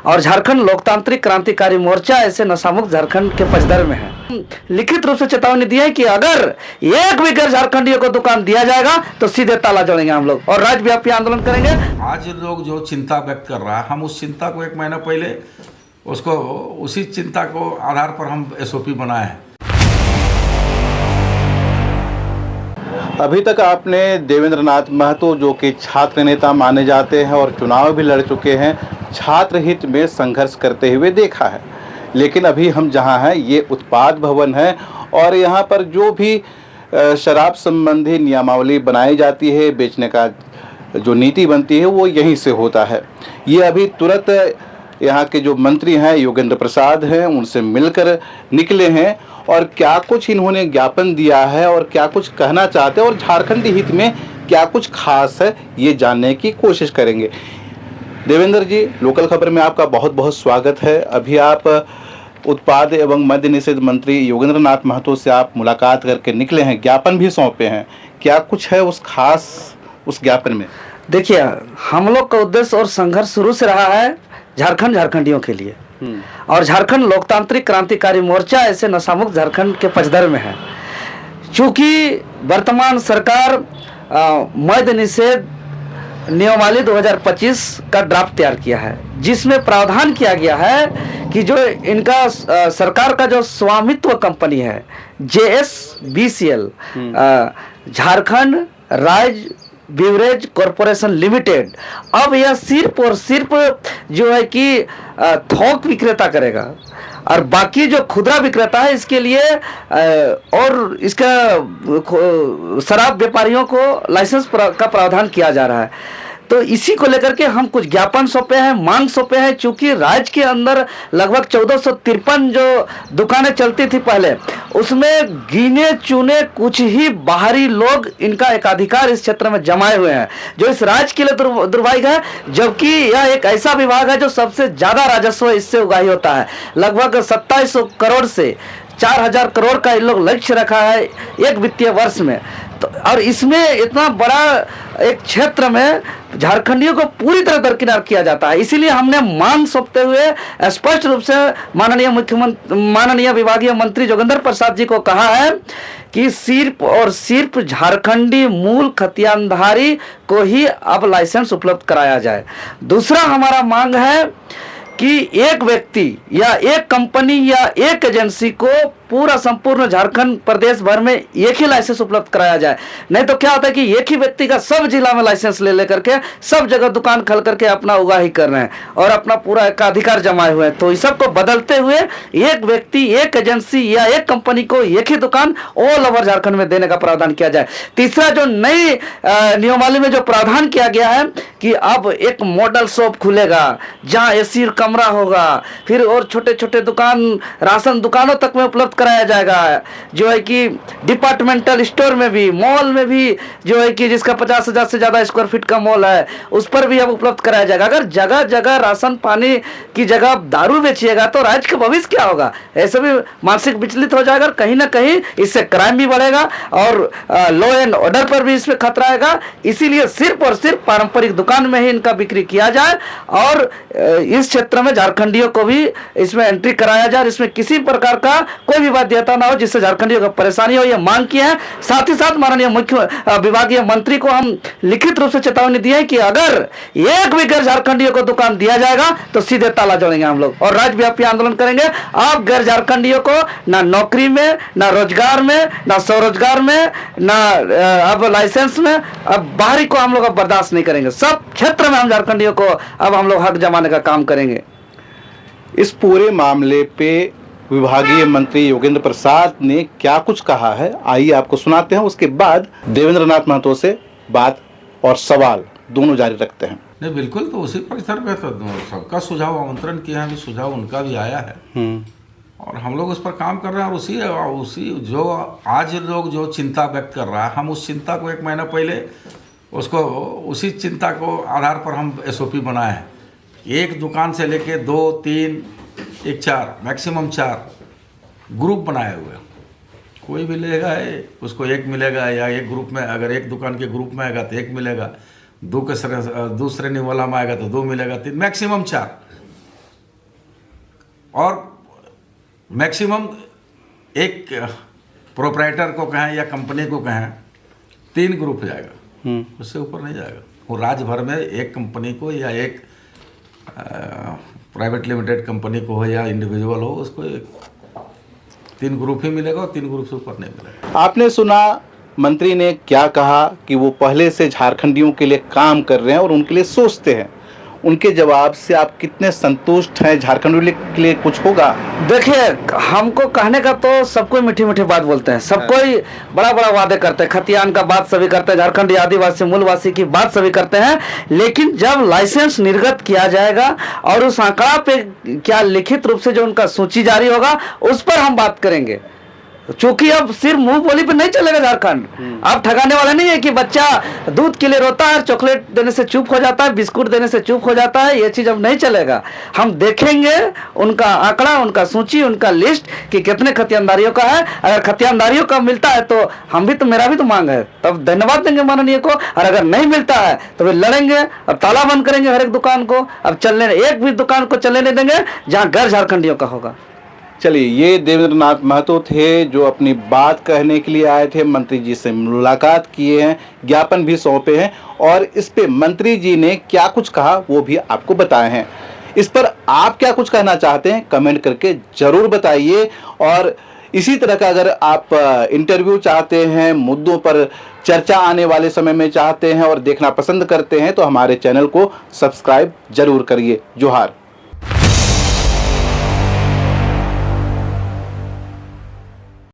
और झारखंड लोकतांत्रिक क्रांतिकारी मोर्चा ऐसे नशामुक्त झारखंड के पचदर में है। लिखित रूप से चेतावनी दी है कि अगर एक भी गैर झारखंडियों को दुकान दिया जाएगा तो सीधे ताला जोड़ेंगे हम लोग और राज्यव्यापी आंदोलन करेंगे। आज लोग जो चिंता व्यक्त कर रहा है, हम उस चिंता को 1 महीना पहले उसको उसी चिंता को आधार पर हम SOP बनाए हैं। अभी तक आपने देवेंद्र नाथ महतो, जो कि छात्र नेता माने जाते हैं और चुनाव भी लड़ चुके हैं, छात्र हित में संघर्ष करते हुए देखा है। लेकिन अभी हम जहां हैं ये उत्पाद भवन है और यहां पर जो भी शराब संबंधी नियमावली बनाई जाती है, बेचने का जो नीति बनती है वो यहीं से होता है। ये अभी तुरंत यहाँ के जो मंत्री हैं योगेंद्र प्रसाद हैं, उनसे मिलकर निकले हैं और क्या कुछ इन्होंने ज्ञापन दिया है और क्या कुछ कहना चाहते हैं और झारखंडी हित में क्या कुछ खास है, ये जानने की कोशिश करेंगे। देवेंद्र जी, लोकल खबर में आपका बहुत बहुत स्वागत है। अभी आप उत्पाद एवं मद्य निषेध मंत्री योगेंद्र नाथ महतो से आप मुलाकात करके निकले हैं, ज्ञापन भी सौंपे हैं। क्या कुछ है उस खास उस ज्ञापन में? देखिए, हम लोग का उद्देश्य और संघर्ष शुरू से रहा है झारखंडियों के लिए, और झारखंड लोकतांत्रिक क्रांतिकारी मोर्चा ऐसे नशामुक्त झारखंड के पचदर में है। चूंकि वर्तमान सरकार मद्य निषेध नियमावली 2025 का ड्राफ्ट तैयार किया है, जिसमें प्रावधान किया गया है कि जो इनका सरकार का जो स्वामित्व कंपनी है JSBCL झारखंड राज्य बीवरेज कॉरपोरेशन लिमिटेड, अब यह सिर्फ और सिर्फ जो है कि थोक विक्रेता करेगा और बाकी जो खुदरा विक्रेता है इसके लिए और इसका शराब व्यापारियों को लाइसेंस का प्रावधान किया जा रहा है। तो इसी को लेकर के हम कुछ ज्ञापन सौंपे हैं, मांग सौंपे हैं। चूंकि राज्य के अंदर लगभग 1453 जो दुकानें चलती थी पहले, उसमें गिने चुने कुछ ही बाहरी लोग इनका एकाधिकार इस क्षेत्र में जमाए हुए हैं, जो इस राज्य के लिए दुर्भाग्य है। जबकि यह एक ऐसा विभाग है जो सबसे ज्यादा राजस्व इससे उगाही होता है। लगभग 2700 करोड़ से 4000 करोड़ का इन लोग लक्ष्य रखा है एक वित्तीय वर्ष में। तो और इसमें इतना बड़ा एक क्षेत्र में झारखंडियों को पूरी तरह दरकिनार किया जाता है। इसीलिए हमने मांग सौंपते हुए स्पष्ट रूप से माननीय विभागीय मंत्री योगेंद्र प्रसाद जी को कहा है कि सिर्फ और सिर्फ झारखंडी मूल खतियानधारी को ही अब लाइसेंस उपलब्ध कराया जाए। दूसरा हमारा मांग है कि एक व्यक्ति या एक कंपनी या एक एजेंसी को पूरा संपूर्ण झारखंड प्रदेश भर में एक ही लाइसेंस उपलब्ध कराया जाए। नहीं तो क्या होता है कि एक ही व्यक्ति का सब जिला में लाइसेंस ले लेकर के सब जगह दुकान खोल करके अपना उगाही कर रहे हैं और अपना पूरा एकाधिकार जमाए हुए हैं। तो इस सब को बदलते हुए एक व्यक्ति, एक एजेंसी या एक कंपनी को एक ही दुकान ऑल ओवर झारखंड में देने का प्रावधान किया जाए। तीसरा, जो नई नियमावली में जो प्रावधान किया गया है कि अब एक मॉडल शॉप खुलेगा जहाँ AC कमरा होगा, फिर और छोटे छोटे दुकान राशन दुकानों तक में उपलब्ध कराया जाएगा, जो है कि डिपार्टमेंटल स्टोर में भी, मॉल में भी, जो है कि जिसका 50,000 से ज्यादा स्क्वायर फीट का मॉल है उस पर भी अब उपलब्ध कराया जाएगा। अगर जगह जगह राशन पानी की जगह दारू बेचिएगा तो राज्य का भविष्य क्या होगा? ऐसे भी मानसिक विचलित हो जाएगा। कहीं ना कहीं इससे क्राइम भी बढ़ेगा और लॉ एंड ऑर्डर पर भी इसमें खतरा आएगा। इसीलिए सिर्फ और सिर्फ पारंपरिक दुकान में ही इनका बिक्री किया जाए और इस क्षेत्र में झारखंडियों को भी इसमें एंट्री कराया जाए। इसमें किसी प्रकार का कोई भी बाध्यता ना हो जिससे झारखंडियों को परेशानी हो, यह मांग की है। साथ ही साथ माननीय मुख्य विभागीय मंत्री को हम लिखित रूप से चेतावनी दी है कि अगर एक भी गैर झारखंडियों को दुकान दिया जाएगा तो सीधे ताला जोड़ेंगे हम लोग और राज्यव्यापी आंदोलन करेंगे। आप गैर झारखंडियों को ना नौकरी में, ना रोजगार में, ना स्वरोजगार में, ना अब लाइसेंस में, अब बाहरी को हम लोग अब बर्दाश्त नहीं करेंगे। सब क्षेत्र में हम झारखंडियों को अब हम लोग हक जमाने का काम करेंगे। इस पूरे मामले पे विभागीय मंत्री योगेंद्र प्रसाद ने क्या कुछ कहा है, आइए आपको सुनाते हैं। उसके बाद देवेंद्र नाथ महतो से बात और सवाल दोनों जारी रखते हैं। नहीं, बिल्कुल, तो उसी परिसर में तो सबका सुझाव आमंत्रण किया है, सुझाव उनका भी आया है और हम लोग उस पर काम कर रहे हैं। और उसी जो आज लोग जो चिंता व्यक्त कर रहा है, हम उस चिंता को 1 महीना पहले उसको उसी चिंता को आधार पर हम SOP बनाए हैं। एक दुकान से लेके 2, 3, 1, 4 मैक्सिमम 4 ग्रुप बनाए हुए। कोई भी लेगा है उसको एक मिलेगा, या एक ग्रुप में अगर एक दुकान के ग्रुप में आएगा तो एक मिलेगा, दूसरे निवाला में आएगा तो 2 मिलेगा, 3 मैक्सिमम 4। और मैक्सिमम एक प्रोपराइटर को कहें या कंपनी को कहें 3 ग्रुप जाएगा, उससे ऊपर नहीं जाएगा। वो राज्य भर में एक कंपनी को या एक प्राइवेट लिमिटेड कंपनी को हो या इंडिविजुअल हो, उसको 3 ग्रुप ही मिलेगा और 3 ग्रुप से ऊपर नहीं मिलेगा। आपने सुना मंत्री ने क्या कहा कि वो पहले से झारखंडियों के लिए काम कर रहे हैं और उनके लिए सोचते हैं। उनके जवाब से आप कितने संतुष्ट हैं? झारखंड के लिए कुछ होगा? देखिए, हमको कहने का तो सब कोई मीठी मीठी बात बोलते हैं, सब कोई बड़ा बड़ा वादे करते हैं, खतियान का बात सभी करते हैं, झारखंडी आदिवासी मूलवासी की बात सभी करते हैं, लेकिन जब लाइसेंस निर्गत किया जाएगा और उस आंकड़ा पे क्या लिखित रूप से जो उनका सूची जारी होगा उस पर हम बात करेंगे। चूंकि अब सिर्फ मुंह बोली पे नहीं चलेगा झारखंड। अब ठगाने वाला नहीं है कि बच्चा दूध के लिए रोता है, चॉकलेट देने से चुप हो जाता है, बिस्कुट देने से चुप हो जाता है, ये चीज अब नहीं चलेगा। हम देखेंगे उनका आंकड़ा, उनका सूची, उनका लिस्ट कि कितने खतियानदारियों का है। अगर खतियानदारियों का मिलता है तो हम भी तो, मेरा भी तो मांग है, तब धन्यवाद देंगे माननीय को। और अगर नहीं मिलता है तो फिर लड़ेंगे, अब ताला बंद करेंगे हर एक दुकान को, अब चलने, एक भी दुकान को चलने नहीं देंगे जहाँ गैर झारखंडियों का होगा। चलिए, ये देवेंद्र नाथ महतो थे जो अपनी बात कहने के लिए आए थे। मंत्री जी से मुलाकात किए हैं, ज्ञापन भी सौंपे हैं और इस पे मंत्री जी ने क्या कुछ कहा वो भी आपको बताए हैं। इस पर आप क्या कुछ कहना चाहते हैं कमेंट करके जरूर बताइए। और इसी तरह का अगर आप इंटरव्यू चाहते हैं, मुद्दों पर चर्चा आने वाले समय में चाहते हैं और देखना पसंद करते हैं तो हमारे चैनल को सब्सक्राइब जरूर करिए। जोहार।